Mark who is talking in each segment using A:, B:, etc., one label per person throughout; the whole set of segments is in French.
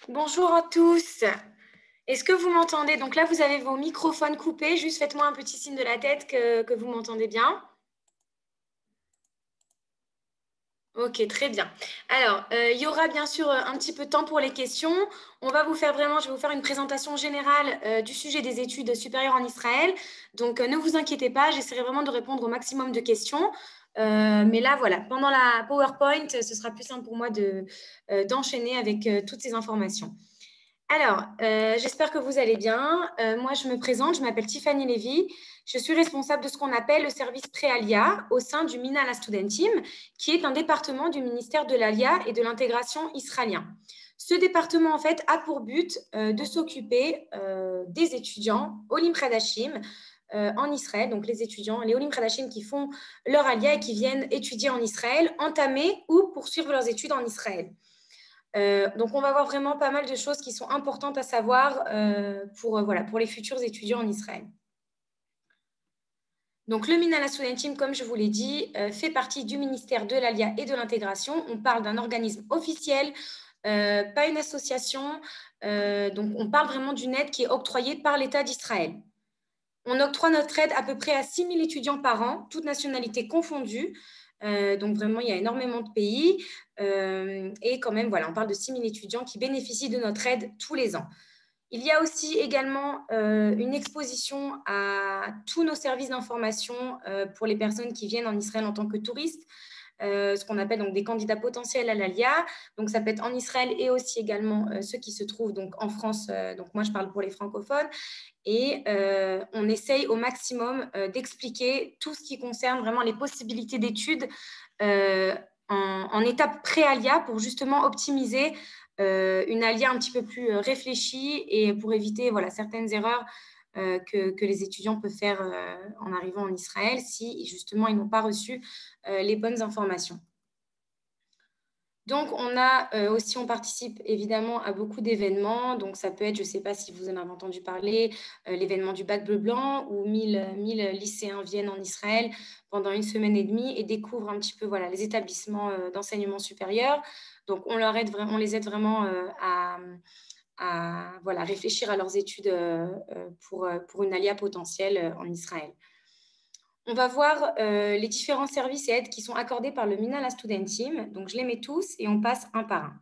A: Bonjour à tous. Est-ce que vous m'entendez? Donc là, vous avez vos microphones coupés. Juste faites-moi un petit signe de la tête que vous m'entendez bien. Ok, très bien. Alors, il y aura bien sûr un petit peu de temps pour les questions. Je vais vous faire une présentation générale du sujet des études supérieures en Israël. Donc, ne vous inquiétez pas, j'essaierai vraiment de répondre au maximum de questions. Mais là, voilà, pendant la PowerPoint, ce sera plus simple pour moi d'enchaîner avec toutes ces informations. Alors, j'espère que vous allez bien. Moi, je me présente, je m'appelle Tiffany Lévy. Je suis responsable de ce qu'on appelle le service Préalia au sein du Minal Studentim, qui est un département du ministère de l'Alia et de l'intégration israélien. Ce département, en fait, a pour but de s'occuper des étudiants Olim Khadashim en Israël, donc les étudiants, les Olim Khadashim qui font leur Alia et qui viennent étudier en Israël, entamer ou poursuivre leurs études en Israël. Donc, on va voir vraiment pas mal de choses qui sont importantes à savoir pour les futurs étudiants en Israël. Donc, le Minala Studentim, comme je vous l'ai dit, fait partie du ministère de l'Alia et de l'intégration. On parle d'un organisme officiel, pas une association. Donc, on parle vraiment d'une aide qui est octroyée par l'État d'Israël. On octroie notre aide à peu près à 6 000 étudiants par an, toutes nationalités confondues. Donc vraiment, il y a énormément de pays. Et quand même, voilà, on parle de 6 000 étudiants qui bénéficient de notre aide tous les ans. Il y a aussi également une exposition à tous nos services d'information pour les personnes qui viennent en Israël en tant que touristes. Ce qu'on appelle donc des candidats potentiels à l'ALIA. Donc, ça peut être en Israël et aussi également ceux qui se trouvent donc, en France. Donc, moi, je parle pour les francophones. Et on essaye au maximum d'expliquer tout ce qui concerne vraiment les possibilités d'études en étape pré-ALIA pour justement optimiser une ALIA un petit peu plus réfléchie et pour éviter voilà, certaines erreurs que les étudiants peuvent faire en arrivant en Israël si justement ils n'ont pas reçu les bonnes informations. Donc, on participe évidemment à beaucoup d'événements. Donc, ça peut être, je ne sais pas si vous en avez entendu parler, l'événement du Bac bleu blanc où 1000 lycéens viennent en Israël pendant une semaine et demie et découvrent un petit peu voilà, les établissements d'enseignement supérieur. Donc, on les aide vraiment à voilà, réfléchir à leurs études pour une alia potentielle en Israël. On va voir les différents services et aides qui sont accordés par le Minal Studentim. Donc, je les mets tous et on passe un par un.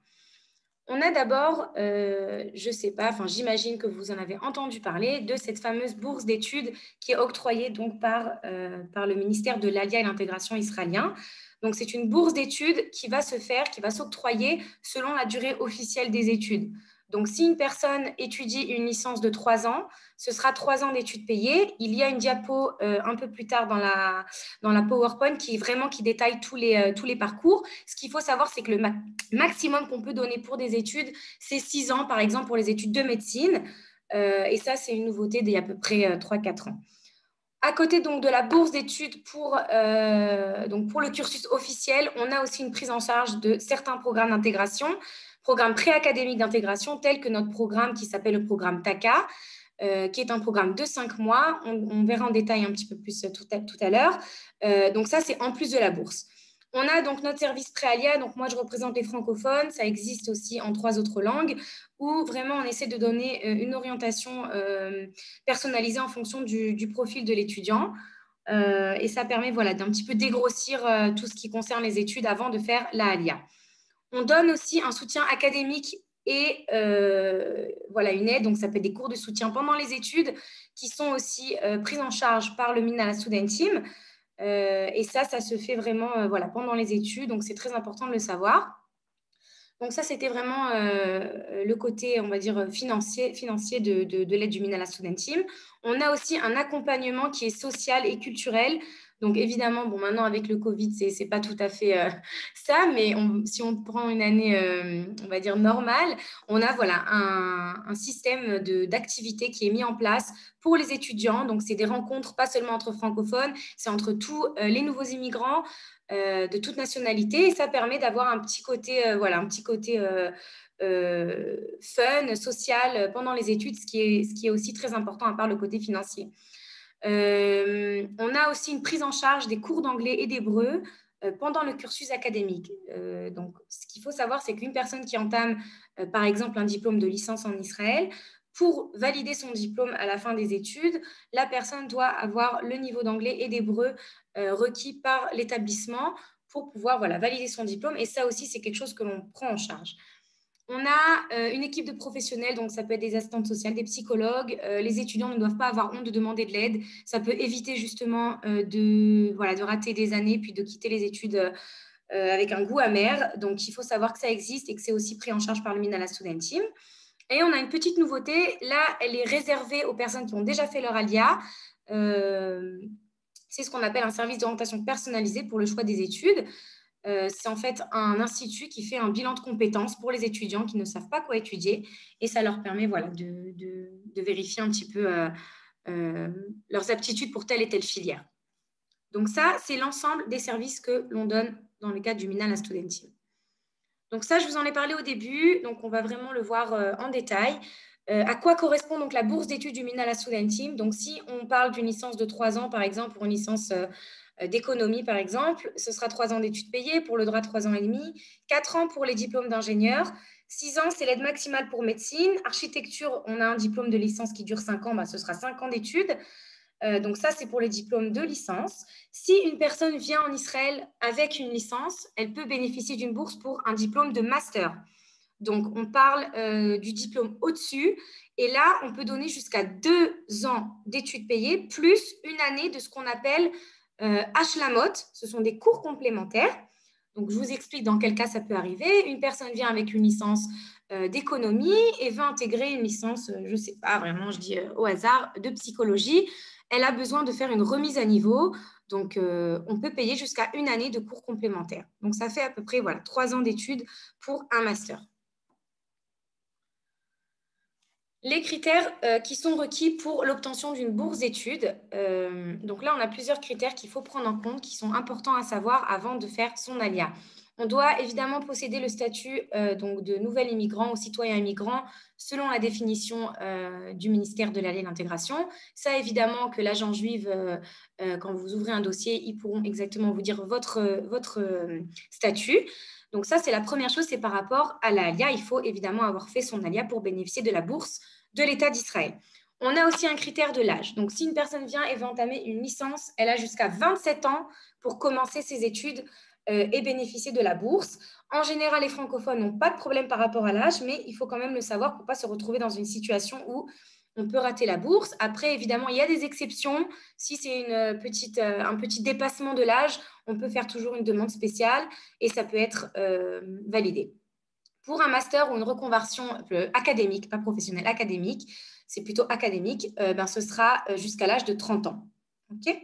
A: On a d'abord, je ne sais pas, enfin, j'imagine que vous en avez entendu parler, de cette fameuse bourse d'études qui est octroyée donc par le ministère de l'Alia et l'intégration israélien. Donc, c'est une bourse d'études qui va s'octroyer selon la durée officielle des études. Donc, si une personne étudie une licence de 3 ans, ce sera 3 ans d'études payées. Il y a une diapo un peu plus tard dans la PowerPoint qui détaille tous les parcours. Ce qu'il faut savoir, c'est que le maximum qu'on peut donner pour des études, c'est 6 ans, par exemple, pour les études de médecine. Et ça, c'est une nouveauté d'il y a à peu près 3-4 ans. À côté donc de la bourse d'études pour le cursus officiel, on a aussi une prise en charge de certains programmes d'intégration, programmes préacadémiques d'intégration, tels que notre programme qui s'appelle le programme TACA, qui est un programme de 5 mois. On verra en détail un petit peu plus tout à l'heure. Donc ça, c'est en plus de la bourse. On a donc notre service Préalia, donc moi je représente les francophones, ça existe aussi en 3 autres langues, où vraiment on essaie de donner une orientation personnalisée en fonction du profil de l'étudiant. Et ça permet voilà, d'un petit peu dégrossir tout ce qui concerne les études avant de faire la ALIA. On donne aussi un soutien académique et voilà, une aide, donc ça peut être des cours de soutien pendant les études qui sont aussi pris en charge par le Minala Studentim. Et ça se fait vraiment voilà, pendant les études, donc c'est très important de le savoir. Donc ça, c'était vraiment le côté, on va dire, financier de l'aide du Minala Studentim. On a aussi un accompagnement qui est social et culturel. Donc évidemment, bon, maintenant avec le Covid, c'est pas tout à fait ça, mais si on prend une année, on va dire, normale, on a voilà, un système d'activités qui est mis en place pour les étudiants. Donc c'est des rencontres, pas seulement entre francophones, c'est entre tous les nouveaux immigrants, de toute nationalité, et ça permet d'avoir un petit côté, fun, social pendant les études, ce qui est aussi très important à part le côté financier. On a aussi une prise en charge des cours d'anglais et d'hébreu pendant le cursus académique. Donc, ce qu'il faut savoir, c'est qu'une personne qui entame, par exemple, un diplôme de licence en Israël, pour valider son diplôme à la fin des études, la personne doit avoir le niveau d'anglais et d'hébreu requis par l'établissement pour pouvoir valider son diplôme. Et ça aussi, c'est quelque chose que l'on prend en charge. On a une équipe de professionnels, donc ça peut être des assistantes sociales, des psychologues. Les étudiants ne doivent pas avoir honte de demander de l'aide. Ça peut éviter justement de rater des années puis de quitter les études avec un goût amer. Donc, il faut savoir que ça existe et que c'est aussi pris en charge par le Minala Student Team. Et on a une petite nouveauté. Là, elle est réservée aux personnes qui ont déjà fait leur ALIA. C'est ce qu'on appelle un service d'orientation personnalisé pour le choix des études. C'est en fait un institut qui fait un bilan de compétences pour les étudiants qui ne savent pas quoi étudier. Et ça leur permet de vérifier un petit peu leurs aptitudes pour telle et telle filière. Donc ça, c'est l'ensemble des services que l'on donne dans le cadre du Minala Student Team. Donc ça, je vous en ai parlé au début, donc on va vraiment le voir en détail. À quoi correspond donc la bourse d'études du Minala Student Team? Donc si on parle d'une licence de 3 ans, par exemple, pour une licence d'économie, par exemple, ce sera 3 ans d'études payées, pour le droit 3 ans et demi, 4 ans pour les diplômes d'ingénieur, 6 ans, c'est l'aide maximale pour médecine. Architecture, on a un diplôme de licence qui dure 5 ans, ce sera 5 ans d'études. Donc ça, c'est pour les diplômes de licence. Si une personne vient en Israël avec une licence, elle peut bénéficier d'une bourse pour un diplôme de master. Donc, on parle du diplôme au-dessus. Et là, on peut donner jusqu'à 2 ans d'études payées, plus une année de ce qu'on appelle Hashlamot. Ce sont des cours complémentaires. Donc, je vous explique dans quel cas ça peut arriver. Une personne vient avec une licence d'économie et veut intégrer une licence, je ne sais pas vraiment, je dis au hasard, de psychologie. Elle a besoin de faire une remise à niveau. Donc, on peut payer jusqu'à une année de cours complémentaires. Donc, ça fait à peu près 3 ans d'études pour un master. Les critères qui sont requis pour l'obtention d'une bourse d'études. Donc là, on a plusieurs critères qu'il faut prendre en compte, qui sont importants à savoir avant de faire son ALIA. On doit évidemment posséder le statut donc de nouvel immigrant ou citoyen immigrant selon la définition du ministère de l'ALIA et de l'intégration. Ça, évidemment, que l'agent juive, quand vous ouvrez un dossier, ils pourront exactement vous dire votre statut. Donc ça, c'est la première chose, c'est par rapport à l'ALIA. Il faut évidemment avoir fait son ALIA pour bénéficier de la bourse de l'État d'Israël. On a aussi un critère de l'âge. Donc, si une personne vient et veut entamer une licence, elle a jusqu'à 27 ans pour commencer ses études et bénéficier de la bourse. En général, les francophones n'ont pas de problème par rapport à l'âge, mais il faut quand même le savoir pour ne pas se retrouver dans une situation où on peut rater la bourse. Après, évidemment, il y a des exceptions. Si c'est un petit dépassement de l'âge, on peut faire toujours une demande spéciale et ça peut être validé. Pour un master ou une reconversion académique, pas professionnelle, académique, c'est plutôt académique, ce sera jusqu'à l'âge de 30 ans. Okay,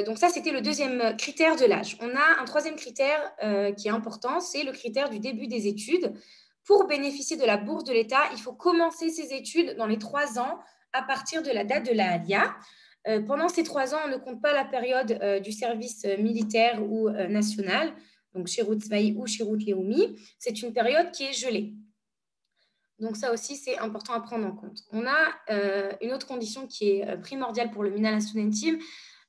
A: donc ça, c'était le deuxième critère de l'âge. On a un troisième critère qui est important, c'est le critère du début des études. Pour bénéficier de la bourse de l'État, il faut commencer ses études dans les 3 ans à partir de la date de la ALIA. Pendant ces 3 ans, on ne compte pas la période du service militaire ou national, donc Shirut Tzvaï ou Shirut Leumi. C'est une période qui est gelée. Donc ça aussi, c'est important à prendre en compte. On a une autre condition qui est primordiale pour le Minala Student Team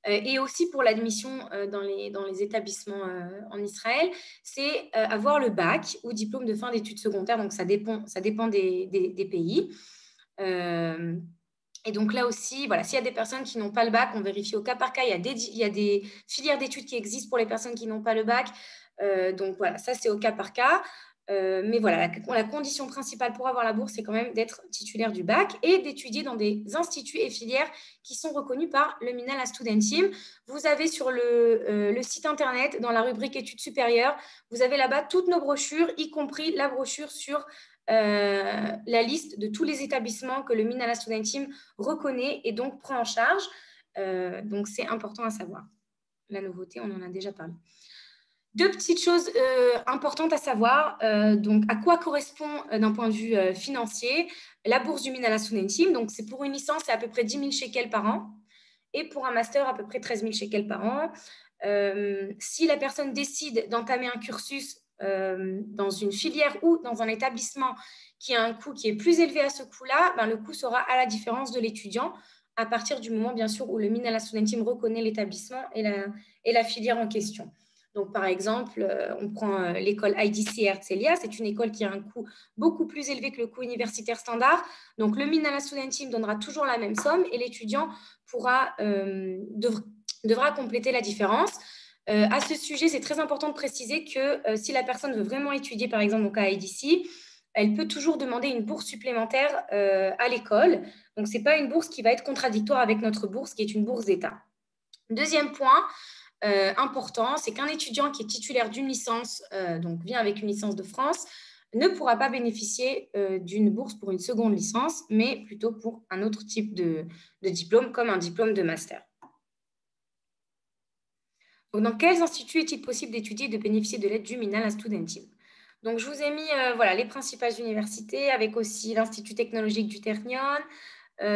A: et aussi pour l'admission dans les établissements en Israël, c'est avoir le bac ou diplôme de fin d'études secondaires. Donc ça dépend des pays. Et donc là aussi, s'il y a des personnes qui n'ont pas le bac, on vérifie au cas par cas. Il y a des filières d'études qui existent pour les personnes qui n'ont pas le bac. Donc voilà, ça c'est au cas par cas. Mais voilà, la condition principale pour avoir la bourse, c'est quand même d'être titulaire du bac et d'étudier dans des instituts et filières qui sont reconnus par le Minala Student Team. Vous avez sur le site internet, dans la rubrique études supérieures, vous avez là-bas toutes nos brochures, y compris la brochure sur la liste de tous les établissements que le Minala Student Team reconnaît et donc prend en charge. Donc, c'est important à savoir. La nouveauté, on en a déjà parlé. 2 petites choses importantes à savoir. Donc, à quoi correspond d'un point de vue financier la bourse du Minala Student Team? Donc, c'est pour une licence, c'est à peu près 10 000 shekels par an. Et pour un master, à peu près 13 000 shekels par an. Si la personne décide d'entamer un cursus dans une filière ou dans un établissement qui a un coût qui est plus élevé à ce coût-là, le coût sera à la différence de l'étudiant à partir du moment, bien sûr, où le Minala Student Team reconnaît l'établissement et la filière en question. Donc, par exemple, on prend l'école IDC Herzliya. C'est une école qui a un coût beaucoup plus élevé que le coût universitaire standard. Donc, le Minala Student Team donnera toujours la même somme et l'étudiant devra compléter la différence. À ce sujet, c'est très important de préciser que si la personne veut vraiment étudier, par exemple, donc à IDC, elle peut toujours demander une bourse supplémentaire à l'école. Donc, ce n'est pas une bourse qui va être contradictoire avec notre bourse, qui est une bourse d'État. Deuxième point important, c'est qu'un étudiant qui est titulaire d'une licence, donc vient avec une licence de France, ne pourra pas bénéficier d'une bourse pour une seconde licence, mais plutôt pour un autre type de diplôme, comme un diplôme de master. Donc, dans quels instituts est-il possible d'étudier et de bénéficier de l'aide du Minala Student Team? Donc, je vous ai mis voilà, les principales universités, avec aussi l'Institut technologique du Ternion.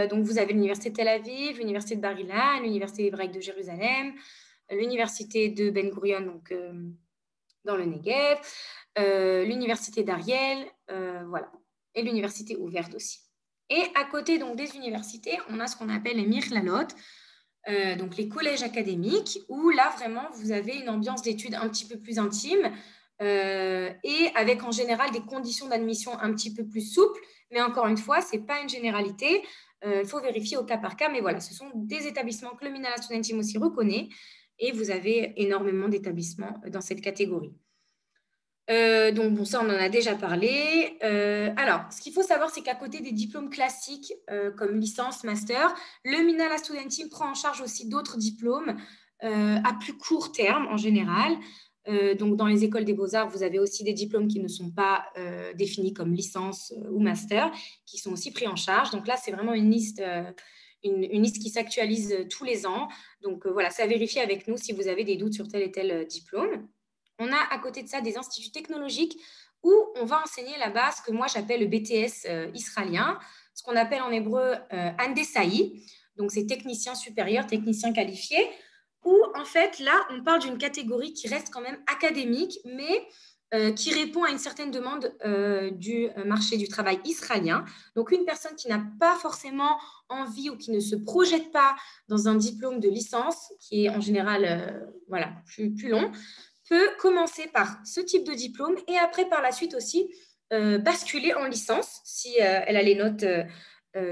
A: Donc, vous avez l'Université de Tel Aviv, l'Université de Bar-Ilan, l'Université hébraïque de Jérusalem, l'Université de Ben Gurion, donc, dans le Negev, l'Université d'Ariel, voilà, et l'Université ouverte aussi. Et à côté donc, des universités, on a ce qu'on appelle les Mirlalot, donc les collèges académiques, où là, vraiment, vous avez une ambiance d'études un petit peu plus intime et avec en général des conditions d'admission un petit peu plus souples. Mais encore une fois, ce n'est pas une généralité. Il faut vérifier au cas par cas. Mais voilà, ce sont des établissements que le Minala Student Team aussi reconnaît. Et vous avez énormément d'établissements dans cette catégorie. Donc, bon, ça, on en a déjà parlé. Alors, ce qu'il faut savoir, c'est qu'à côté des diplômes classiques comme licence, master, le Minala Student Team prend en charge aussi d'autres diplômes à plus court terme en général. Donc, dans les écoles des beaux-arts, vous avez aussi des diplômes qui ne sont pas définis comme licence ou master, qui sont aussi pris en charge. Donc là, c'est vraiment une liste qui s'actualise tous les ans. Donc, voilà, c'est à vérifier avec nous si vous avez des doutes sur tel et tel diplôme. On a à côté de ça des instituts technologiques où on va enseigner là-bas ce que moi j'appelle le BTS israélien, ce qu'on appelle en hébreu Handesai, donc c'est technicien supérieur, technicien qualifié, où en fait là on parle d'une catégorie qui reste quand même académique, mais qui répond à une certaine demande du marché du travail israélien. Donc une personne qui n'a pas forcément envie ou qui ne se projette pas dans un diplôme de licence, qui est en général voilà, plus long, peut commencer par ce type de diplôme et après, par la suite aussi, basculer en licence si elle a les notes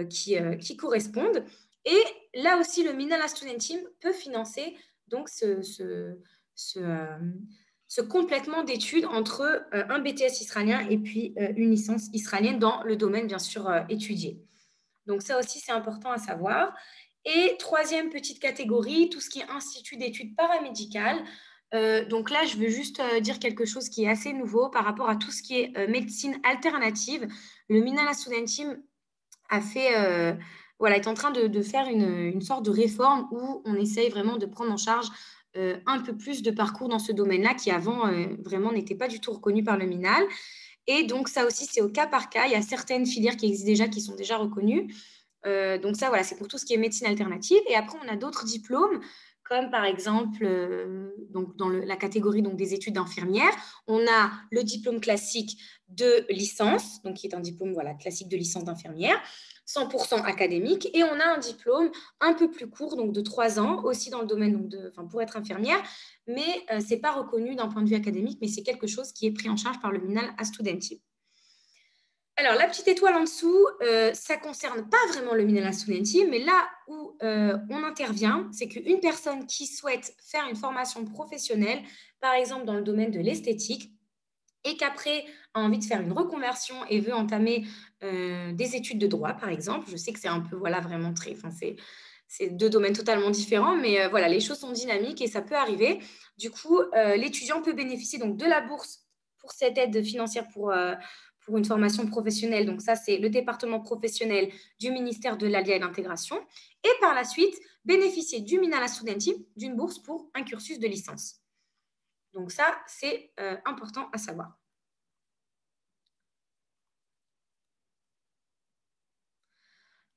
A: qui correspondent. Et là aussi, le Minala Student Team peut financer donc ce complètement d'études entre un BTS israélien et puis une licence israélienne dans le domaine, bien sûr, étudié. Donc ça aussi, c'est important à savoir. Et troisième petite catégorie, tout ce qui est institut d'études paramédicales. Donc là, je veux juste dire quelque chose qui est assez nouveau par rapport à tout ce qui est médecine alternative. Le Minala Student Team est en train de faire une sorte de réforme où on essaye vraiment de prendre en charge un peu plus de parcours dans ce domaine-là qui avant vraiment n'était pas du tout reconnu par le Minal. Et donc ça aussi, c'est au cas par cas. Il y a certaines filières qui existent déjà, qui sont déjà reconnues. Donc ça, voilà, c'est pour tout ce qui est médecine alternative. Et après, on a d'autres diplômes, comme par exemple donc dans la catégorie donc, des études d'infirmière. On a le diplôme classique de licence, donc qui est un diplôme voilà, classique de licence d'infirmière, 100% académique. Et on a un diplôme un peu plus court, donc de 3 ans, aussi dans le domaine pour être infirmière. Mais ce n'est pas reconnu d'un point de vue académique, mais c'est quelque chose qui est pris en charge par le Minal Student Team. Alors, la petite étoile en dessous, ça ne concerne pas vraiment le Minala Student Team, mais là où on intervient, c'est qu'une personne qui souhaite faire une formation professionnelle, par exemple dans le domaine de l'esthétique, et qu'après a envie de faire une reconversion et veut entamer des études de droit, par exemple, je sais que c'est un peu, voilà, vraiment très... c'est 2 domaines totalement différents, mais voilà, les choses sont dynamiques et ça peut arriver. Du coup, l'étudiant peut bénéficier donc de la bourse pour cette aide financière pour une formation professionnelle. Donc ça, c'est le département professionnel du ministère de l'Alliance et de l'Intégration. Et par la suite, bénéficier du Minala Student Team d'une bourse pour un cursus de licence. Donc ça, c'est important à savoir.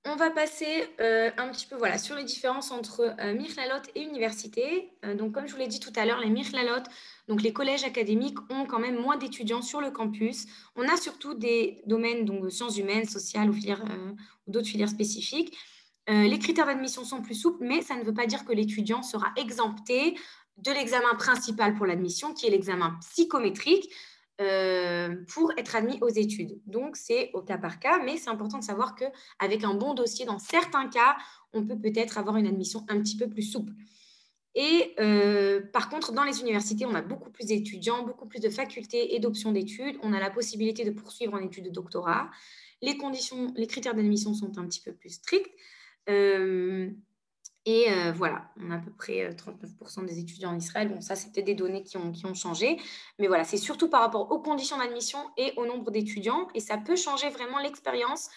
A: On va passer un petit peu sur les différences entre Mirlalot et université. Donc, comme je vous l'ai dit tout à l'heure, les Mirlalot, donc les collèges académiques, ont quand même moins d'étudiants sur le campus. On a surtout des domaines donc, de sciences humaines, sociales ou d'autres filières spécifiques. Les critères d'admission sont plus souples, mais ça ne veut pas dire que l'étudiant sera exempté de l'examen principal pour l'admission, qui est l'examen psychométrique, pour être admis aux études. Donc, c'est au cas par cas, mais c'est important de savoir qu'avec un bon dossier, dans certains cas, on peut peut-être avoir une admission un petit peu plus souple. Et par contre, dans les universités, on a beaucoup plus d'étudiants, beaucoup plus de facultés et d'options d'études. On a la possibilité de poursuivre en études de doctorat. Les critères d'admission sont un petit peu plus stricts. Voilà, on a à peu près 39% des étudiants en Israël. Bon, ça, c'était des données qui ont changé. Mais voilà, c'est surtout par rapport aux conditions d'admission et au nombre d'étudiants. Et ça peut changer vraiment l'expérience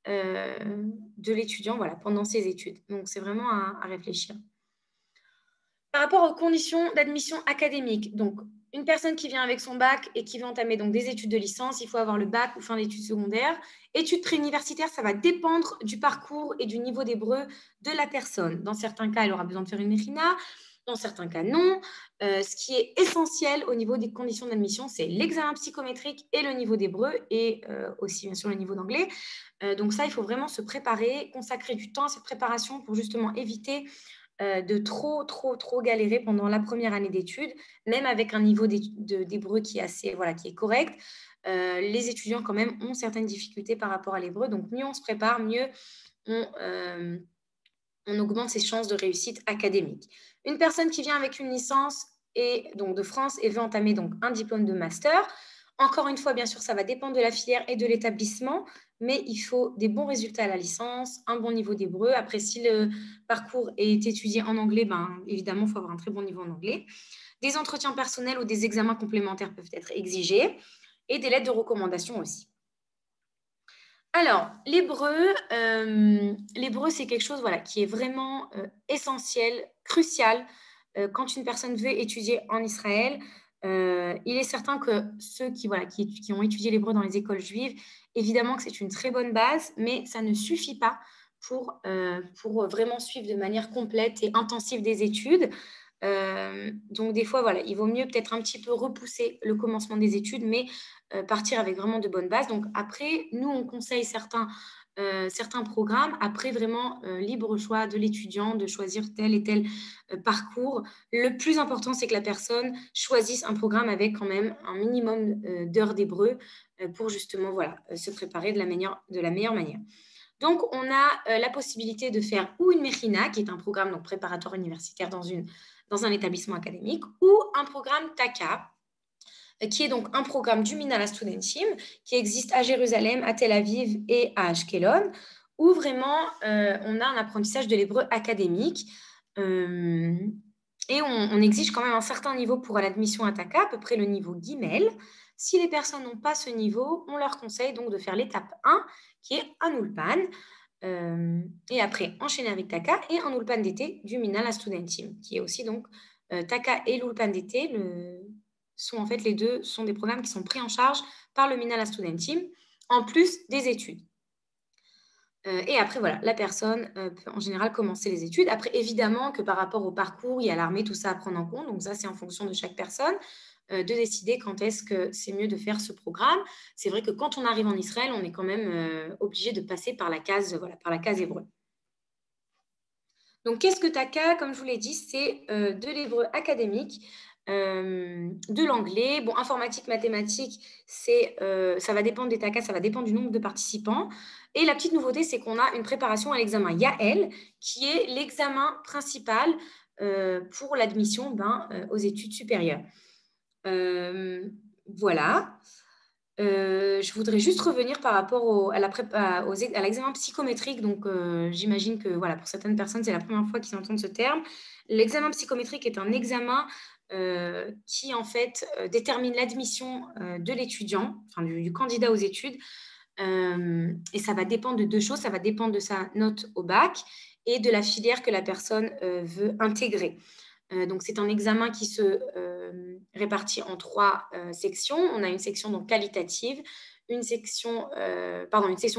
A: de l'étudiant voilà, pendant ses études. Donc, c'est vraiment à réfléchir. Par rapport aux conditions d'admission académique, donc une personne qui vient avec son bac et qui veut entamer donc des études de licence, il faut avoir le bac ou fin d'études secondaires. Études préuniversitaires, ça va dépendre du parcours et du niveau d'hébreu de la personne. Dans certains cas, elle aura besoin de faire une mérina. Dans certains cas, non. Ce qui est essentiel au niveau des conditions d'admission, c'est l'examen psychométrique et le niveau d'hébreu et aussi, bien sûr, le niveau d'anglais. Donc ça, il faut vraiment se préparer, consacrer du temps à cette préparation pour justement éviter de trop galérer pendant la première année d'études, même avec un niveau d'hébreu qui est assez, voilà, qui est correct. Les étudiants, quand même, ont certaines difficultés par rapport à l'hébreu. Donc, mieux on se prépare, mieux on augmente ses chances de réussite académique. Une personne qui vient avec une licence et donc de France et veut entamer donc un diplôme de master. Encore une fois, bien sûr, ça va dépendre de la filière et de l'établissement, mais il faut des bons résultats à la licence, un bon niveau d'hébreu. Après, si le parcours est étudié en anglais, évidemment, il faut avoir un très bon niveau en anglais. Des entretiens personnels ou des examens complémentaires peuvent être exigés et des lettres de recommandation aussi. Alors, l'hébreu, c'est quelque chose voilà, qui est vraiment essentiel, crucial quand une personne veut étudier en Israël. Il est certain que ceux qui ont étudié l'hébreu dans les écoles juives, évidemment que c'est une très bonne base, mais ça ne suffit pas pour vraiment suivre de manière complète et intensive des études. Donc, des fois, voilà, il vaut mieux peut-être un petit peu repousser le commencement des études, mais partir avec vraiment de bonnes bases. Donc, après, nous, on conseille certains programmes. Après, vraiment, libre choix de l'étudiant de choisir tel et tel parcours. Le plus important, c'est que la personne choisisse un programme avec quand même un minimum d'heures d'hébreu pour justement voilà, se préparer de la meilleure manière. Donc, on a la possibilité de faire ou une Mechina, qui est un programme donc, préparatoire universitaire dans un établissement académique, ou un programme TACA, qui est donc un programme du Minala Studentim, qui existe à Jérusalem, à Tel Aviv et à Ashkelon, où vraiment on a un apprentissage de l'hébreu académique. Et on exige quand même un certain niveau pour l'admission à TACA, à peu près le niveau Gimel. Si les personnes n'ont pas ce niveau, on leur conseille donc de faire l'étape 1, qui est un ulpan, et après enchaîner avec TACA et un ulpan d'été du Minala Studentim, qui est aussi donc TACA et l'ulpan d'été sont en fait les deux sont des programmes qui sont pris en charge par le Minala Studentim, en plus des études. Et après, voilà, la personne peut en général commencer les études. Après, évidemment que par rapport au parcours, il y a l'armée, tout ça à prendre en compte. Donc ça, c'est en fonction de chaque personne de décider quand est-ce que c'est mieux de faire ce programme. C'est vrai que quand on arrive en Israël, on est quand même obligé de passer par la case hébreu. Donc, qu'est-ce que TACA? Comme je vous l'ai dit, c'est de l'hébreu académique, de l'anglais. Bon, informatique, mathématiques, ça va dépendre des TACA, ça va dépendre du nombre de participants. Et la petite nouveauté, c'est qu'on a une préparation à l'examen Yael, qui est l'examen principal pour l'admission aux études supérieures. Voilà. Je voudrais juste revenir par rapport à l'examen psychométrique. Donc, j'imagine que voilà, pour certaines personnes, c'est la première fois qu'ils entendent ce terme. L'examen psychométrique est un examen qui, en fait, détermine l'admission de l'étudiant, enfin du candidat aux études. Et ça va dépendre de deux choses. Ça va dépendre de sa note au bac et de la filière que la personne veut intégrer. Donc, c'est un examen qui se répartit en 3 sections. On a une section donc, qualitative, une section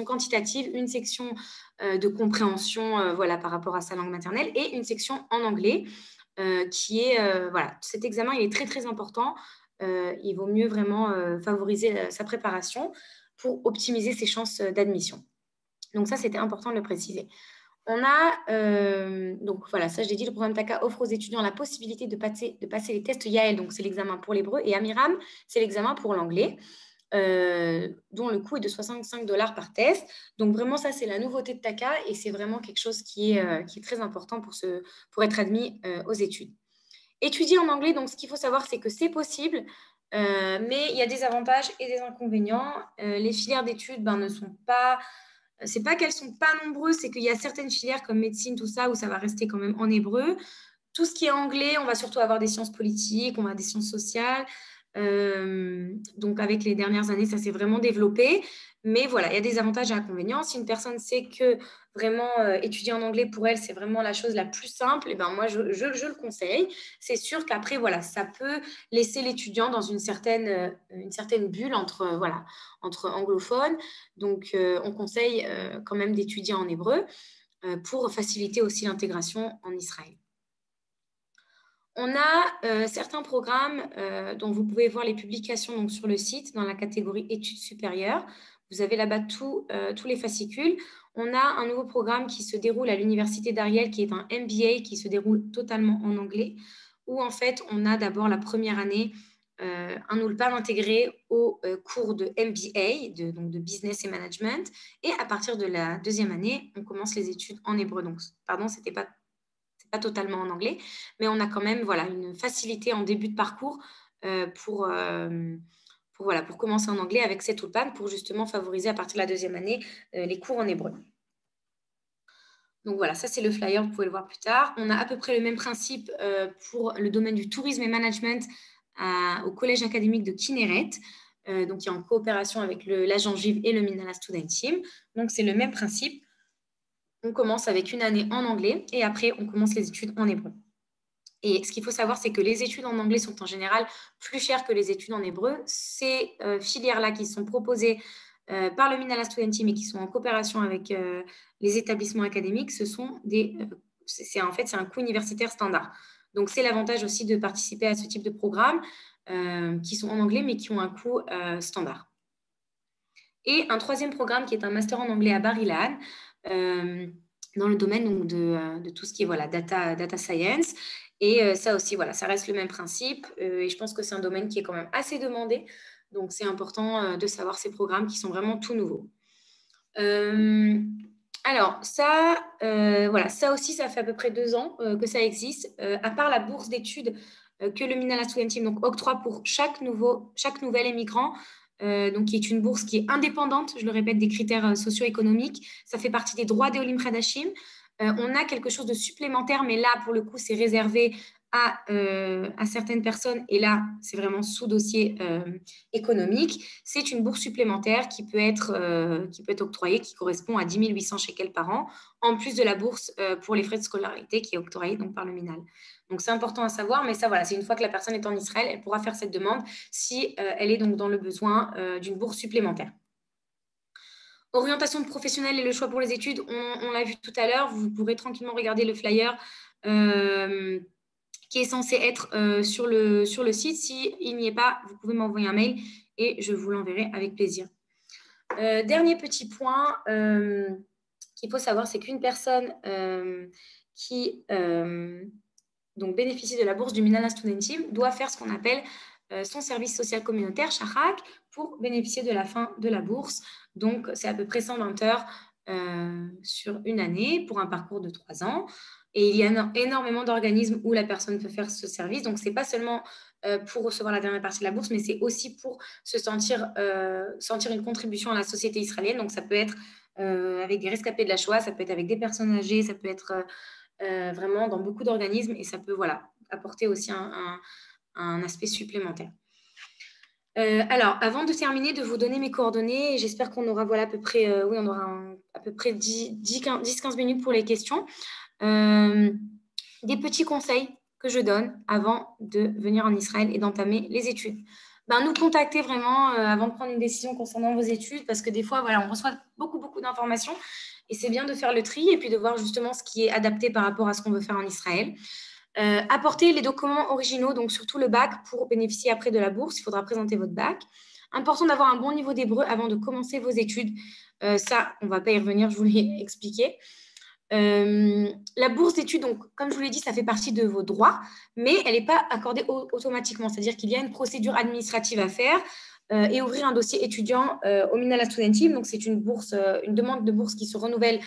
A: quantitative, une section de compréhension voilà, par rapport à sa langue maternelle et une section en anglais qui est, voilà, cet examen, il est très, très important. Il vaut mieux vraiment favoriser sa préparation pour optimiser ses chances d'admission. Donc ça, c'était important de le préciser. On a, donc voilà, ça je l'ai dit, le programme TACA offre aux étudiants la possibilité de passer les tests Yael, donc c'est l'examen pour l'hébreu, et Amiram, c'est l'examen pour l'anglais, dont le coût est de 65 $ par test. Donc vraiment, ça c'est la nouveauté de TACA, et c'est vraiment quelque chose qui est très important pour être admis aux études. Étudier en anglais, donc ce qu'il faut savoir, c'est que c'est possible, mais il y a des avantages et des inconvénients. Les filières d'études ne sont pas... C'est pas qu'elles sont pas nombreuses, c'est qu'il y a certaines filières comme médecine, tout ça, où ça va rester quand même en hébreu. Tout ce qui est anglais, on va surtout avoir des sciences politiques, on va avoir des sciences sociales. Donc, avec les dernières années, ça s'est vraiment développé. Mais voilà, il y a des avantages et inconvénients. Si une personne sait que vraiment étudier en anglais, pour elle, c'est vraiment la chose la plus simple, et ben moi, je le conseille. C'est sûr qu'après, voilà, ça peut laisser l'étudiant dans une certaine bulle entre anglophones. Donc, on conseille quand même d'étudier en hébreu pour faciliter aussi l'intégration en Israël. On a certains programmes dont vous pouvez voir les publications donc, sur le site dans la catégorie études supérieures. Vous avez là-bas tous les fascicules. On a un nouveau programme qui se déroule à l'Université d'Ariel, qui est un MBA qui se déroule totalement en anglais, où en fait, on a d'abord la première année un ulpan intégré au cours de MBA, donc de Business et Management. Et à partir de la deuxième année, on commence les études en hébreu. Donc, pardon, c'était pas totalement en anglais, mais on a quand même une facilité en début de parcours pour commencer en anglais avec cette ulpan pour justement favoriser à partir de la deuxième année les cours en hébreu. Donc voilà, ça c'est le flyer, vous pouvez le voir plus tard. On a à peu près le même principe pour le domaine du tourisme et management au collège académique de Kinneret, donc qui est en coopération avec l'agent Juive et le Minala Student Team. Donc c'est le même principe. On commence avec une année en anglais et après, on commence les études en hébreu. Et ce qu'il faut savoir, c'est que les études en anglais sont en général plus chères que les études en hébreu. Ces filières-là qui sont proposées par le Minala Student Team et qui sont en coopération avec les établissements académiques, c'est un coût universitaire standard. Donc, c'est l'avantage aussi de participer à ce type de programme qui sont en anglais mais qui ont un coût standard. Et un troisième programme qui est un master en anglais à Bar-Ilan, dans le domaine donc, de tout ce qui est data science. Et ça aussi, ça reste le même principe. Et je pense que c'est un domaine qui est quand même assez demandé. Donc, c'est important de savoir ces programmes qui sont vraiment tout nouveaux. Alors, ça aussi, ça fait à peu près 2 ans que ça existe. À part la bourse d'études que le Minala Student Team donc, octroie pour chaque nouvel émigrant, donc qui est une bourse qui est indépendante, je le répète, des critères socio-économiques. Ça fait partie des droits des Olim Khadashim. On a quelque chose de supplémentaire, mais là, pour le coup, c'est réservé à certaines personnes. Et là, c'est vraiment sous dossier économique. C'est une bourse supplémentaire qui peut être octroyée, qui correspond à 10 800 shekels par an, en plus de la bourse pour les frais de scolarité qui est octroyée donc, par le Minal. Donc, c'est important à savoir, mais ça, c'est une fois que la personne est en Israël, elle pourra faire cette demande si elle est donc dans le besoin d'une bourse supplémentaire. Orientation professionnelle et le choix pour les études, on l'a vu tout à l'heure. Vous pourrez tranquillement regarder le flyer qui est censé être sur le site. S'il n'y est pas, vous pouvez m'envoyer un mail et je vous l'enverrai avec plaisir. Dernier petit point qu'il faut savoir, c'est qu'une personne qui donc bénéficie de la bourse du Minala Student Team doit faire ce qu'on appelle son service social communautaire, Shahak, pour bénéficier de la fin de la bourse. Donc, c'est à peu près 120 heures sur une année pour un parcours de 3 ans. Et il y a énormément d'organismes où la personne peut faire ce service. Donc, ce n'est pas seulement pour recevoir la dernière partie de la bourse, mais c'est aussi pour se sentir une contribution à la société israélienne. Donc, ça peut être avec des rescapés de la Shoah, ça peut être avec des personnes âgées, ça peut être vraiment dans beaucoup d'organismes et ça peut apporter aussi un aspect supplémentaire. Alors, avant de terminer, de vous donner mes coordonnées, j'espère qu'on aura à peu près, à peu près 10-15 minutes pour les questions. Des petits conseils que je donne avant de venir en Israël et d'entamer les études. Nous contacter vraiment avant de prendre une décision concernant vos études parce que des fois, on reçoit beaucoup d'informations et c'est bien de faire le tri et puis de voir justement ce qui est adapté par rapport à ce qu'on veut faire en Israël. Apporter les documents originaux, donc surtout le bac pour bénéficier après de la bourse. Il faudra présenter votre bac. Important d'avoir un bon niveau d'hébreu avant de commencer vos études. Ça, on ne va pas y revenir, je vous l'ai expliqué. La bourse d'études, donc, comme je vous l'ai dit, ça fait partie de vos droits, mais elle n'est pas accordée automatiquement. C'est-à-dire qu'il y a une procédure administrative à faire et ouvrir un dossier étudiant au Minala Studentim. Donc, c'est une demande de bourse qui se renouvelle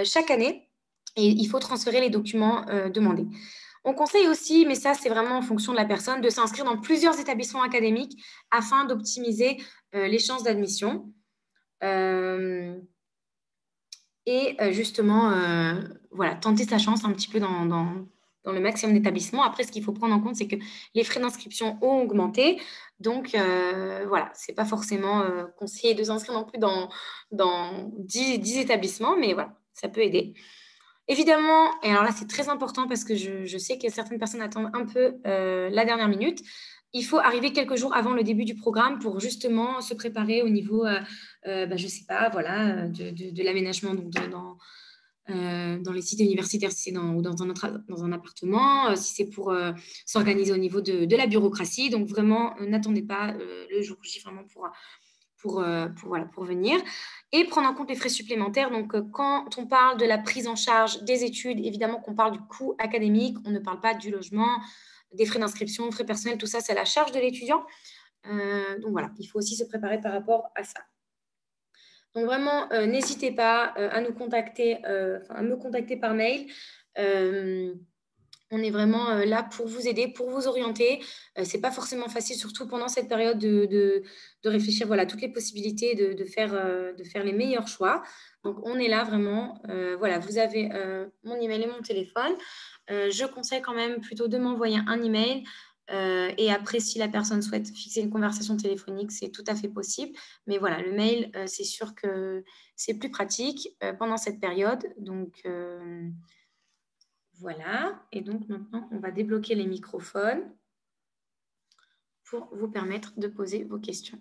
A: chaque année et il faut transférer les documents demandés. On conseille aussi, mais ça, c'est vraiment en fonction de la personne, de s'inscrire dans plusieurs établissements académiques afin d'optimiser les chances d'admission. Et justement, voilà, tenter sa chance un petit peu dans le maximum d'établissements. Après, ce qu'il faut prendre en compte, c'est que les frais d'inscription ont augmenté. Donc, voilà, ce n'est pas forcément conseillé de s'inscrire non plus dans 10 établissements, mais voilà, ça peut aider. Évidemment, et alors là, c'est très important parce que je sais que certaines personnes attendent un peu la dernière minute. Il faut arriver quelques jours avant le début du programme pour justement se préparer au niveau, je ne sais pas, voilà, de l'aménagement dans les sites universitaires, si c'est dans un appartement, si c'est pour s'organiser au niveau de la bureaucratie. Donc, vraiment, n'attendez pas le jour J vraiment pour venir et prendre en compte les frais supplémentaires. Donc, quand on parle de la prise en charge des études, évidemment qu'on parle du coût académique, on ne parle pas du logement, des frais d'inscription, frais personnels, tout ça, c'est la charge de l'étudiant. Donc, voilà, il faut aussi se préparer par rapport à ça. Donc, vraiment, n'hésitez pas à nous contacter, à me contacter par mail. On est vraiment là pour vous aider, pour vous orienter. Ce n'est pas forcément facile, surtout pendant cette période de réfléchir voilà, à toutes les possibilités, de faire les meilleurs choix. Donc, on est là vraiment. Voilà, vous avez mon email et mon téléphone. Je conseille quand même plutôt de m'envoyer un email. Et après, si la personne souhaite fixer une conversation téléphonique, c'est tout à fait possible. Mais voilà, le mail, c'est sûr que c'est plus pratique pendant cette période. Donc, voilà, et donc maintenant, on va débloquer les microphones pour vous permettre de poser vos questions.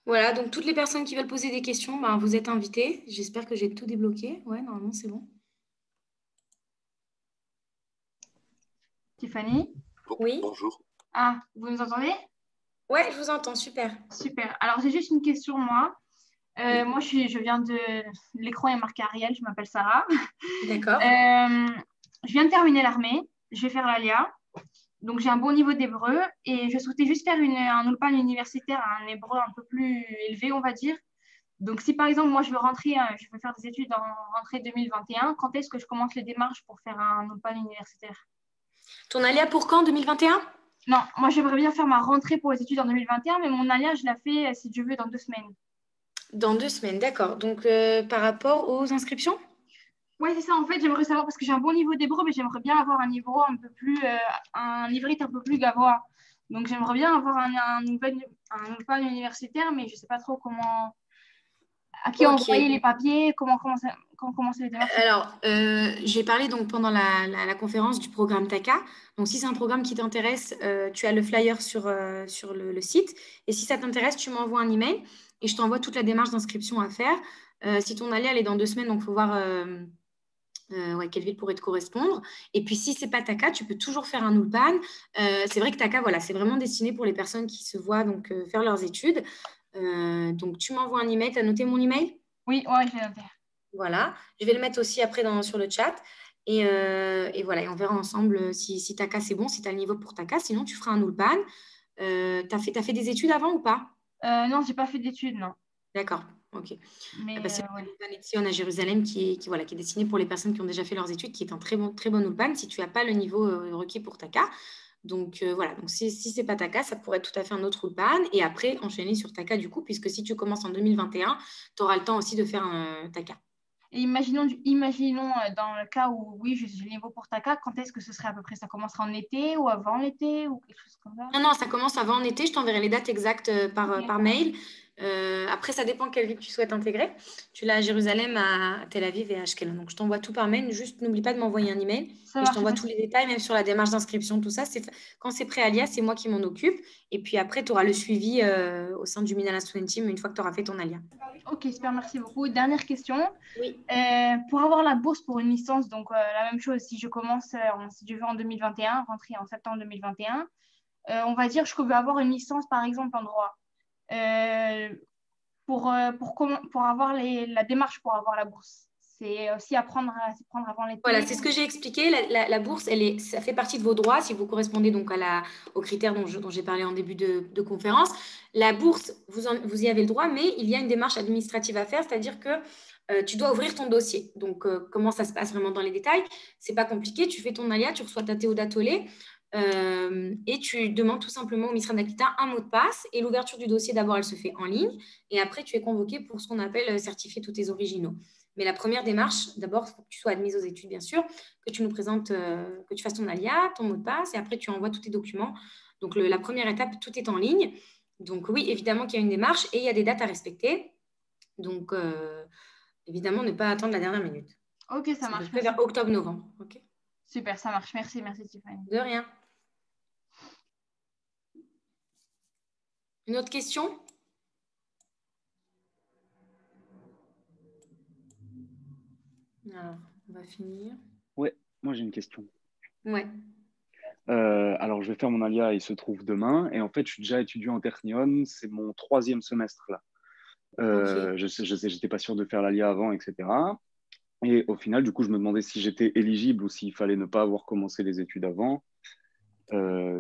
A: Voilà, donc toutes les personnes qui veulent poser des questions, ben, vous êtes invitées. J'espère que j'ai tout débloqué. Ouais, normalement, c'est bon.
B: Tiffany?
A: Oui.
C: Bonjour.
B: Ah, vous nous entendez?
A: Ouais, je vous entends, super.
B: Super. Alors, j'ai juste une question, moi.
A: Oui.
B: Moi, je viens de... L'écran est marqué Ariel, je m'appelle Sarah.
A: D'accord.
B: Je viens de terminer l'armée. Je vais faire l'ALIA. Donc, j'ai un bon niveau d'hébreu. Et je souhaitais juste faire un ulpan universitaire à un hébreu un peu plus élevé, on va dire. Donc, si par exemple, moi, je veux rentrer, je veux faire des études en rentrée 2021, quand est-ce que je commence les démarches pour faire un ulpan universitaire?
A: Ton alia pour quand, 2021?
B: Non, moi, j'aimerais bien faire ma rentrée pour les études en 2021, mais mon alia, je la fais, si Dieu veut, dans 2 semaines.
A: Dans 2 semaines, d'accord. Donc, par rapport aux inscriptions?
B: Oui, c'est ça. En fait, j'aimerais savoir parce que j'ai un bon niveau d'hébreu, mais j'aimerais bien avoir un niveau un peu plus, un ivrite un peu plus gavois. Donc, j'aimerais bien avoir un ulpan universitaire, mais je ne sais pas trop comment, à qui
A: Ok.
B: envoyer les papiers, comment commencer les démarches.
A: Alors, j'ai parlé donc pendant la conférence du programme TACA. Donc, si c'est un programme qui t'intéresse, tu as le flyer sur le site. Et si ça t'intéresse, tu m'envoies un email et je t'envoie toute la démarche d'inscription à faire. Si ton allée, elle est dans 2 semaines, donc il faut voir ouais, quelle ville pourrait te correspondre. Et puis, si c'est pas TACA, tu peux toujours faire un ULPAN. C'est vrai que TACA, voilà, c'est vraiment destiné pour les personnes qui se voient donc, faire leurs études. Donc, tu m'envoies un email. Tu as noté mon email?
B: Oui, ouais, j'ai noté.
A: Voilà, je vais le mettre aussi après sur le chat. Et voilà, et on verra ensemble si TACA c'est bon, si tu as le niveau pour TACA. Sinon, tu feras un ULPAN. Tu as fait des études avant ou pas?
B: Non, j'ai pas fait d'études, non.
A: D'accord, ok.
B: Mais
A: Parce que
B: ouais.
A: l'Ulpan Etzion à Jérusalem voilà, qui est destiné pour les personnes qui ont déjà fait leurs études, qui est un très bon Ulpan si tu n'as pas le niveau requis pour ta cas. Donc voilà, donc si ce n'est pas ta cas, ça pourrait être tout à fait un autre Ulpan. Et après, enchaîner sur ta cas du coup, puisque si tu commences en 2021, tu auras le temps aussi de faire ta cas.
B: Et imaginons dans le cas où oui, j'ai le niveau pour Taka, quand est-ce que ce serait à peu près? Ça commencera en été ou avant l'été ou quelque chose comme ça?
A: Non, non, ça commence avant en été. Je t'enverrai les dates exactes
B: Ok,
A: par mail. Après, ça dépend quelle ville tu souhaites intégrer. Tu l'as à Jérusalem, à Tel Aviv et à Ashkelon. Donc, je t'envoie tout par mail. Juste, n'oublie pas de m'envoyer un email
B: ça
A: et je
B: marche
A: t'envoie
B: parce
A: tous les détails, même sur la démarche d'inscription, tout ça. Quand c'est prêt, Alia, c'est moi qui m'en occupe. Et puis après, tu auras le suivi au sein du Minala Student Team une fois que tu auras fait ton Alia.
B: Ok, super, merci beaucoup. Dernière question.
A: Oui.
B: Pour avoir la bourse pour une licence, donc la même chose, si je commence, si je veux en 2021, rentrer en septembre 2021, on va dire que je veux avoir une licence par exemple en droit. Euh, pour avoir la démarche pour avoir la bourse. C'est aussi s'y prendre avant
A: Voilà,
B: l'été.
A: c'est ce que j'ai expliqué. La bourse, ça fait partie de vos droits si vous correspondez donc aux critères dont j'ai parlé en début de conférence. La bourse, vous y avez le droit, mais il y a une démarche administrative à faire, c'est-à-dire que tu dois ouvrir ton dossier. Donc, comment ça se passe vraiment dans les détails? C'est pas compliqué. Tu fais ton alia, tu reçois ta Théoda Tollé et tu demandes tout simplement au ministère d'Aquitaine un mot de passe. Et l'ouverture du dossier, d'abord, elle se fait en ligne. Et après, tu es convoqué pour ce qu'on appelle certifier tous tes originaux. Mais la première démarche, d'abord, il faut que tu sois admise aux études, bien sûr, que tu nous présentes, que tu fasses ton alia, ton mot de passe, et après, tu envoies tous tes documents. Donc, la première étape, tout est en ligne. Donc, oui, évidemment qu'il y a une démarche et il y a des dates à respecter. Donc, évidemment, ne pas attendre la dernière minute.
B: Ok, ça
A: C'est à peu
B: marche,
A: près
B: merci
A: vers
B: beaucoup.
A: octobre-novembre. Okay.
B: Super, ça marche. Merci, merci Tiffany.
A: De rien. Une autre question? Alors, on va finir.
C: Ouais, moi j'ai une question.
A: Ouais.
C: Alors, je vais faire mon alia, il se trouve demain. Et en fait, je suis déjà étudiant en Ternion. C'est mon troisième semestre là.
A: Ok.
C: J'étais pas sûr de faire l'alia avant, etc. Et au final, du coup, je me demandais si j'étais éligible ou s'il fallait ne pas avoir commencé les études avant.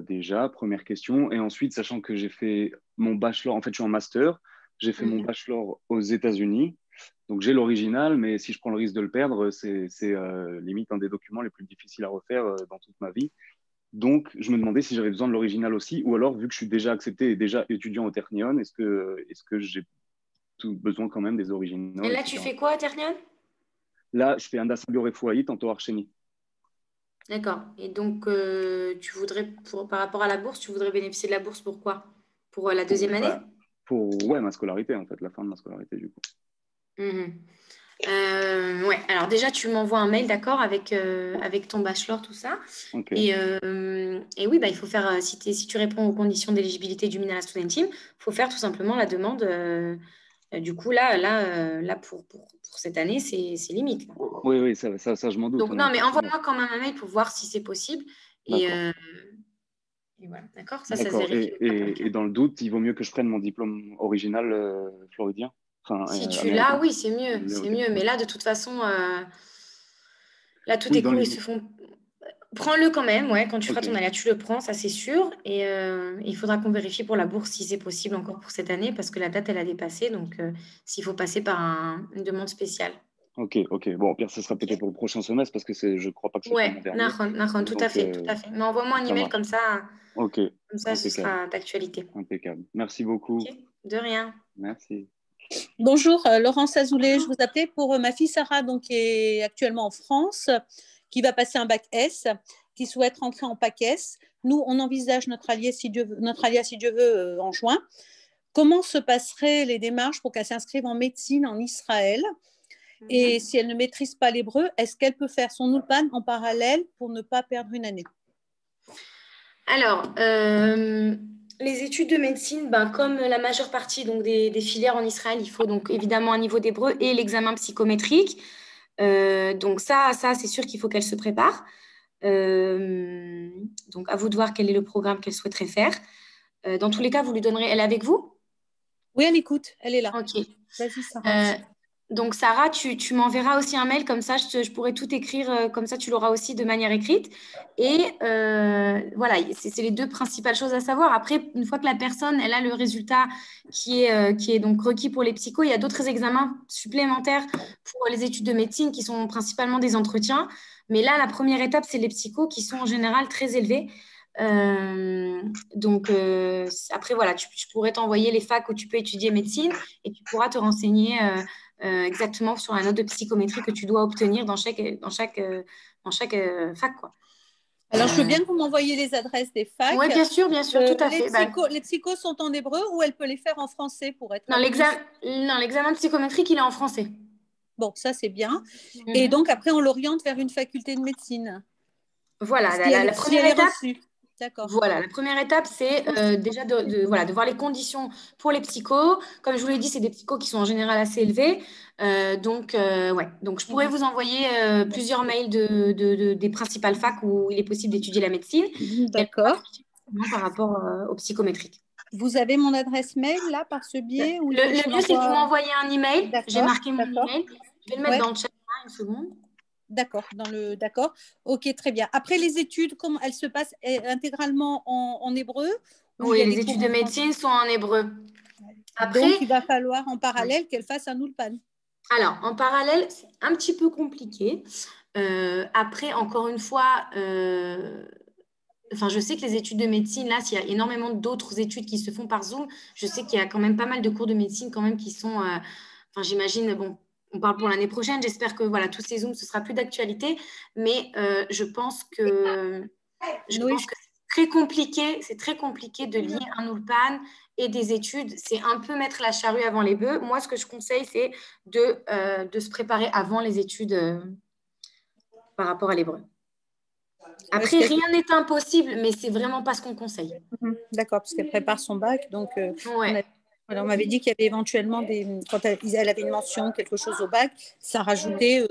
C: Déjà, première question. Et ensuite, sachant que j'ai fait mon bachelor, en fait, je suis en master. J'ai fait mon
A: Mhm.
C: bachelor aux États-Unis. Donc, j'ai l'original, mais si je prends le risque de le perdre, c'est limite un des documents les plus difficiles à refaire dans toute ma vie. Donc, je me demandais si j'avais besoin de l'original aussi, ou alors, vu que je suis déjà accepté et déjà étudiant au Ternion, est-ce que j'ai tout besoin quand même des
A: Et
C: originaux,
A: là, tu
C: etc.
A: fais quoi à Ternion?
C: Là, je fais un Dassabio Refouaït en Torah Sheni.
A: D'accord. Et donc, tu voudrais, par rapport à la bourse, tu voudrais bénéficier de la bourse pour quoi? Pour la deuxième année?
C: Pour ouais, ma scolarité, en fait, la fin de ma scolarité, du coup.
A: Mhm. Ouais, alors déjà, tu m'envoies un mail, d'accord, avec ton bachelor, tout ça.
C: Ok,
A: Et oui, bah, il faut faire, si tu réponds aux conditions d'éligibilité du Minala Student Team, il faut faire tout simplement la demande. Du coup, là pour cette année, c'est limite, là.
C: oui, oui, ça je m'en doute,
A: Donc,
C: on est en
A: non, mais
C: phase finale.
A: envoie-moi quand même un mail pour voir si c'est possible. Et,
C: D'accord,
A: et voilà, d'accord? Ça se
C: d'accord.
A: vérifie au cas par cas.
C: Et dans le doute, il vaut mieux que je prenne mon diplôme original floridien, enfin
A: Si tu l'as,
C: américain.
A: oui, c'est mieux, c'est
C: Ok.
A: mieux. Mais là, de toute façon, là, tous
C: Oui,
A: tes
C: dans
A: cours, ils
C: l'idée.
A: se font. Prends-le quand même, ouais, quand tu feras
C: Ok,
A: ton aléa, tu le prends, ça c'est sûr. Et il faudra qu'on vérifie pour la bourse si c'est possible encore pour cette année, parce que la date, elle a dépassé. Donc, s'il faut passer par une demande spéciale.
C: ok, ok. Bon, au pire, ce sera peut-être
A: Ok.
C: pour le prochain semestre parce que je crois pas que ce soit mon
A: Ouais,
C: dernier.
A: Nahon, Nahon, tout à
C: Donc,
A: fait, tout à fait. Mais envoie-moi un
C: ça
A: email
C: marche. Ok,
A: comme ça, ce
C: impeccable,
A: sera d'actualité.
C: impeccable. Merci beaucoup.
A: Ok, de rien.
C: Merci.
D: Bonjour, Laurence Azoulay. Je
A: Bonjour.
D: vous appelais pour ma fille Sarah, donc, qui est actuellement en France, qui va passer un bac S, qui souhaite rentrer en bac S. Nous, on envisage notre alia, si Dieu veut, en juin. Comment se passeraient les démarches pour qu'elle s'inscrive en médecine en Israël? Et
A: Mhm.
D: si elle ne maîtrise pas l'hébreu, est-ce qu'elle peut faire son ulpan en parallèle pour ne pas perdre une année?
A: Alors, les études de médecine, ben, comme la majeure partie donc, des filières en Israël, il faut donc évidemment un niveau d'hébreu et l'examen psychométrique. Donc ça c'est sûr qu'il faut qu'elle se prépare. Euh, donc à vous de voir quel est le programme qu'elle souhaiterait faire. Dans tous les cas, vous lui donnerez, elle est avec vous?
D: Oui, elle écoute, elle est là.
A: Ok.
D: Vas-y, Sarah.
A: Euh, Donc, Sarah, tu m'enverras aussi un mail, comme ça, je pourrai tout écrire, comme ça, tu l'auras aussi de manière écrite. Et voilà, c'est les deux principales choses à savoir. Après, une fois que la personne, elle a le résultat qui est donc requis pour les psychos, il y a d'autres examens supplémentaires pour les études de médecine qui sont principalement des entretiens. Mais là, la première étape, c'est les psychos qui sont en général très élevés. Donc, après, voilà, je pourrais t'envoyer les facs où tu peux étudier médecine et tu pourras te renseigner exactement sur la note de psychométrie que tu dois obtenir dans chaque fac, quoi.
D: Alors, je veux bien que vous m'envoyiez les adresses des facs.
A: Oui, bien sûr, tout à fait.
D: Les psychos sont en hébreu ou elle peut les faire en français pour être
A: Non, l'examen psychométrique, il est en français.
D: Bon, ça, c'est bien. Et donc, après, on l'oriente vers une faculté de médecine.
A: Voilà, la
D: si
A: première
D: elle est
A: étape.
D: reçue. D'accord.
A: Voilà, la première étape, c'est déjà de voir les conditions pour les psychos. Comme je vous l'ai dit, c'est des psychos qui sont en général assez élevés. Donc, je pourrais vous envoyer plusieurs mails des principales facs où il est possible d'étudier la médecine.
D: D'accord.
A: Par rapport au psychométrique.
D: Vous avez mon adresse mail là par ce biais ou
A: Le mieux, c'est que vous m'envoyez un email. J'ai marqué mon email. Je vais le mettre dans le chat une seconde.
D: D'accord, d'accord. Ok, très bien. Après les études, comment elles se passent intégralement en hébreu?
A: Oui, les études de médecine sont en hébreu.
D: Après, donc, il va falloir en parallèle qu'elle fasse un ulpan.
A: Alors, en parallèle, c'est un petit peu compliqué. Après, encore une fois, je sais que les études de médecine, là, s'il y a énormément d'autres études qui se font par Zoom, je sais qu'il y a quand même pas mal de cours de médecine quand même qui sont, j'imagine, bon, on parle pour l'année prochaine, j'espère que voilà, tous ces Zooms, ce sera plus d'actualité, mais je pense que c'est très compliqué de lier un ulpan et des études. C'est un peu mettre la charrue avant les bœufs. Moi, ce que je conseille, c'est de se préparer avant les études par rapport à l'hébreu. Après, rien n'est impossible, mais c'est vraiment pas ce qu'on conseille.
D: D'accord, parce qu'elle prépare son bac. Donc, on m'avait dit qu'il y avait éventuellement quand elle avait une mention, quelque chose au bac, ça rajoutait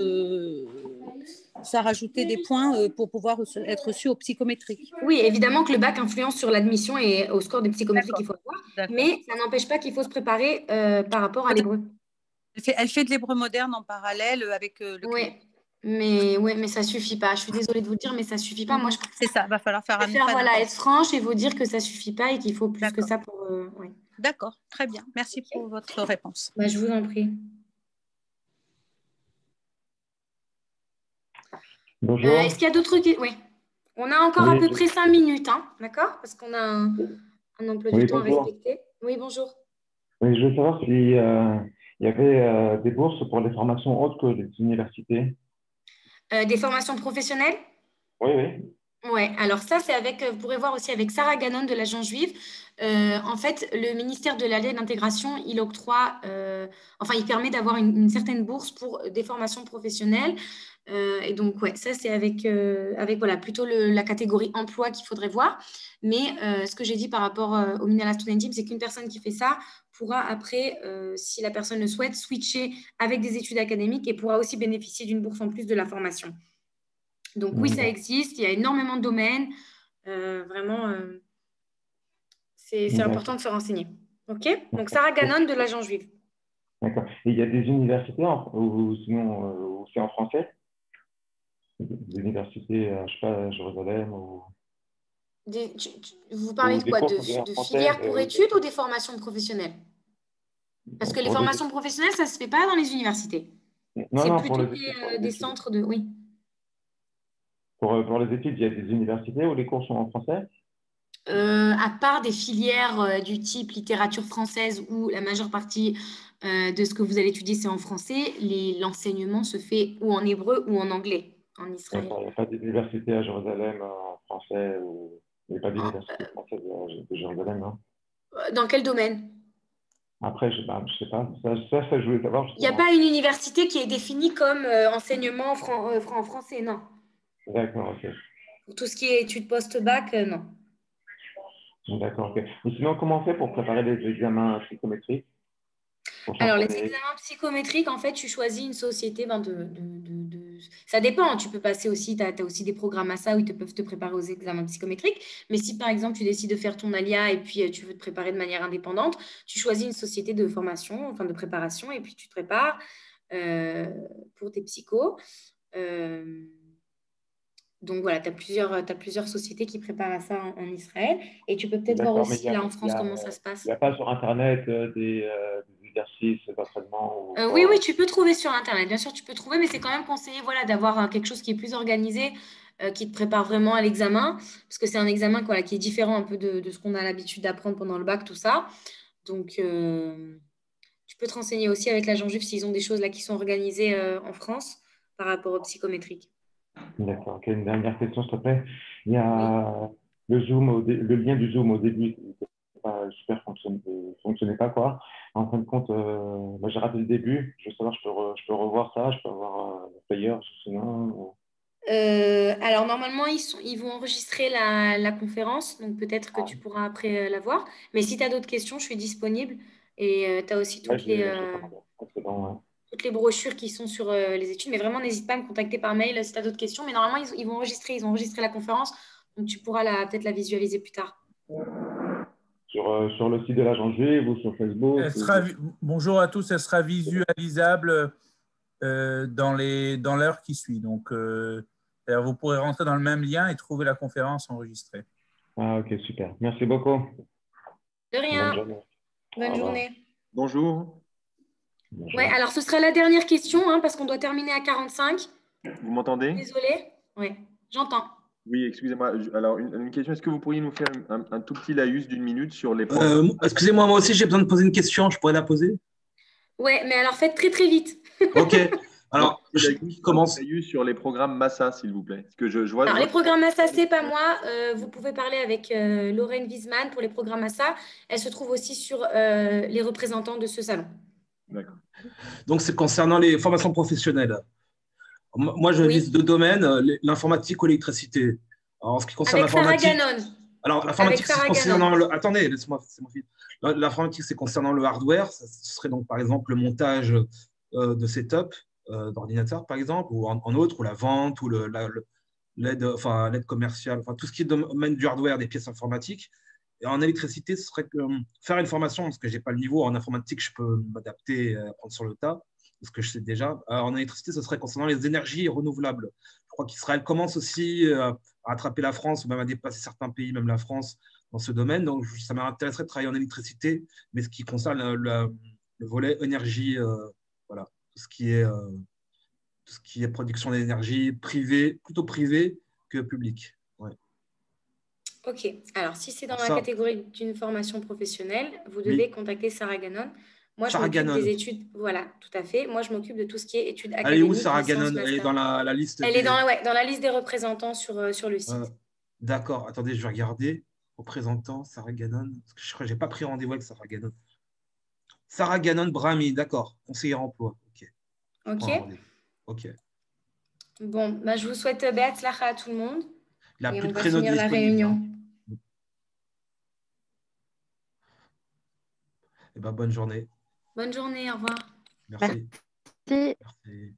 D: des points pour pouvoir être reçu au psychométrique.
A: Oui, évidemment que le bac influence sur l'admission et au score de psychométrie qu'il faut avoir, mais ça n'empêche pas qu'il faut se préparer par rapport à l'hébreu.
D: Elle fait de l'hébreu moderne en parallèle avec le
A: mais ça suffit pas. Je suis désolée de vous le dire, mais ça suffit pas. Moi,
D: c'est ça. Va falloir faire
A: être franche et vous dire que ça suffit pas et qu'il faut plus que ça pour.
D: D'accord, très bien. Merci pour votre réponse.
A: Je vous en prie.
E: Bonjour.
A: Est-ce qu'il y a d'autres questions? Oui. On a encore à peu près 5 minutes, hein, d'accord? Parce qu'on a un emploi du temps à respecter. Oui, bonjour.
E: Oui, je veux savoir s'il y avait des bourses pour les formations autres que les universités.
A: Des formations professionnelles?
E: Oui.
A: Oui, alors ça, vous pourrez voir aussi avec Sarah Gannon de l'Agence Juive. En fait, le ministère de l'Allié et de l'Intégration, il octroie, il permet d'avoir une certaine bourse pour des formations professionnelles. Et donc, ça, c'est avec plutôt la catégorie emploi qu'il faudrait voir. Mais ce que j'ai dit par rapport au Minala Student Team, c'est qu'une personne qui fait ça pourra après, si la personne le souhaite, switcher avec des études académiques et pourra aussi bénéficier d'une bourse en plus de la formation. Donc oui, ça existe, il y a énormément de domaines. Vraiment, c'est important de se renseigner. OK? Donc Sarah Gannon de l'Agence Juive.
E: D'accord. Et il y a des universités ou sinon c'est en français? Des universités, je ne sais pas, Jérusalem ou...
A: Vous parlez de quoi? De filières pour études ou des formations professionnelles? Parce que les formations professionnelles, ça ne se fait pas dans les universités. C'est plutôt des centres de... Oui.
E: Pour les études, il y a des universités où les cours sont en français?
A: À part des filières du type littérature française où la majeure partie de ce que vous allez étudier, c'est en français, l'enseignement se fait ou en hébreu ou en anglais en Israël.
E: Il n'y a pas d'université à Jérusalem en français ou il n'y a pas d'université française de Jérusalem, non?
A: Dans quel domaine?
E: Après, je sais pas. Ça, je voulais savoir.
A: Il n'y a pas une université qui est définie comme enseignement en français, non.
E: D'accord, ok.
A: Pour tout ce qui est études post-bac, non.
E: D'accord, ok. Mais sinon, comment on fait pour préparer les examens psychométriques?
A: Alors, les examens psychométriques, en fait, tu choisis une société ça dépend, tu peux passer aussi, tu as aussi des programmes à ça où ils peuvent te préparer aux examens psychométriques. Mais si, par exemple, tu décides de faire ton ALIA et puis tu veux te préparer de manière indépendante, tu choisis une société de formation, de préparation, et puis tu te prépares. pour tes psychos. Donc voilà, tu as plusieurs sociétés qui préparent à ça en Israël. Et tu peux peut-être voir
E: D'accord, mais
A: aussi là en France comment ça se passe.
E: il y a pas sur Internet des exercices d'entraînement ou
A: Oui,
E: quoi?
A: tu peux trouver sur Internet. Bien sûr, tu peux trouver, mais c'est quand même conseillé voilà, d'avoir quelque chose qui est plus organisé, qui te prépare vraiment à l'examen, parce que c'est un examen voilà, qui est différent un peu de ce qu'on a l'habitude d'apprendre pendant le bac, tout ça. Donc, tu peux te renseigner aussi avec l'agent juif s'ils ont des choses là qui sont organisées en France par rapport au psychométrique.
E: D'accord. Ok, une dernière question, s'il te plaît. Il y
A: Oui.
E: a le Zoom, le lien du Zoom au début, fonctionnait pas quoi. En fin de compte, moi j'ai raté le début. Je veux savoir, je peux revoir ça, je peux avoir le player, sinon.
A: Alors normalement, ils vont enregistrer la conférence, donc peut-être que tu pourras après la voir. Mais si tu as d'autres questions, je suis disponible. Et tu as aussi
E: Ouais, j'ai pas mal. C'est bon, ouais.
A: toutes les brochures qui sont sur les études. Mais vraiment, n'hésite pas à me contacter par mail si tu as d'autres questions. Mais normalement, ils vont ils ont enregistré la conférence, donc tu pourras peut-être la visualiser plus tard.
E: Sur le site de l'agent juif ou sur Facebook.
F: Bonjour à tous, elle sera visualisable dans l'heure qui suit. Donc, alors vous pourrez rentrer dans le même lien et trouver la conférence enregistrée.
E: Ah, ok, super. Merci beaucoup.
A: De rien.
E: Bonne journée.
A: Bonne journée.
G: Bonjour.
A: Ouais, alors ce sera la dernière question, hein, parce qu'on doit terminer à 45.
G: Vous m'entendez?
A: Désolée. Oui, j'entends.
G: Oui, excusez-moi. Alors, une question. Est-ce que vous pourriez nous faire un tout petit laïus d'une minute sur les points?
H: Excusez-moi, moi aussi j'ai besoin de poser une question. Je pourrais la poser?
A: Ouais, mais alors faites très très vite.
H: Ok. Alors, je commence.
G: Laïus sur les programmes Massa, s'il vous plaît. Parce que je vois.
A: Alors, les programmes Massa, c'est pas moi. Vous pouvez parler avec Lorraine Wiesmann pour les programmes Massa. Elle se trouve aussi sur les représentants de ce salon.
G: D'accord.
H: Donc, c'est concernant les formations professionnelles. Moi, je vise deux domaines, l'informatique ou l'électricité. Alors, en ce qui concerne l'informatique.
A: Avec Sarah Gannon.
H: Alors, l'informatique, c'est concernant le. Attendez, laisse-moi finir. L'informatique, c'est concernant le hardware. Ce serait donc, par exemple, le montage de setup d'ordinateur, par exemple, ou en autre, ou la vente, ou l'aide commerciale, enfin, tout ce qui est domaine du hardware, des pièces informatiques. Et en électricité, ce serait faire une formation, parce que je n'ai pas le niveau. En informatique, je peux m'adapter, apprendre sur le tas, parce que je sais déjà. En électricité, ce serait concernant les énergies renouvelables. Je crois qu'Israël commence aussi à attraper la France, ou même à dépasser certains pays, même la France, dans ce domaine. Donc, ça m'intéresserait de travailler en électricité, mais ce qui concerne le volet énergie, voilà, tout ce qui est production d'énergie privée, plutôt privée que publique. Ouais.
A: Ok, alors si c'est dans la catégorie d'une formation professionnelle, vous devez contacter Sarah Gannon. Moi, je m'occupe des études. Voilà, tout à fait. Moi, je m'occupe de tout ce qui est études académiques.
H: Elle est où, Sarah Gannon? Elle est dans la liste.
A: Elle est dans la liste des représentants sur le site.
H: D'accord, attendez, je vais regarder. Représentant, Sarah Gannon. Parce que je crois que je n'ai pas pris rendez-vous avec Sarah Gannon. Sarah Gannon Brahmi, d'accord. Conseillère emploi. Ok.
A: Ok. Bon, bah, je vous souhaite Be'atzlacha à tout le monde.
H: Il n'a
A: et
H: plus
A: on
H: de
A: va
H: créneau
A: finir la
H: disponible.
A: réunion.
H: Eh ben, bonne journée.
A: Bonne journée, au revoir.
H: Merci.
I: Merci.
H: Merci.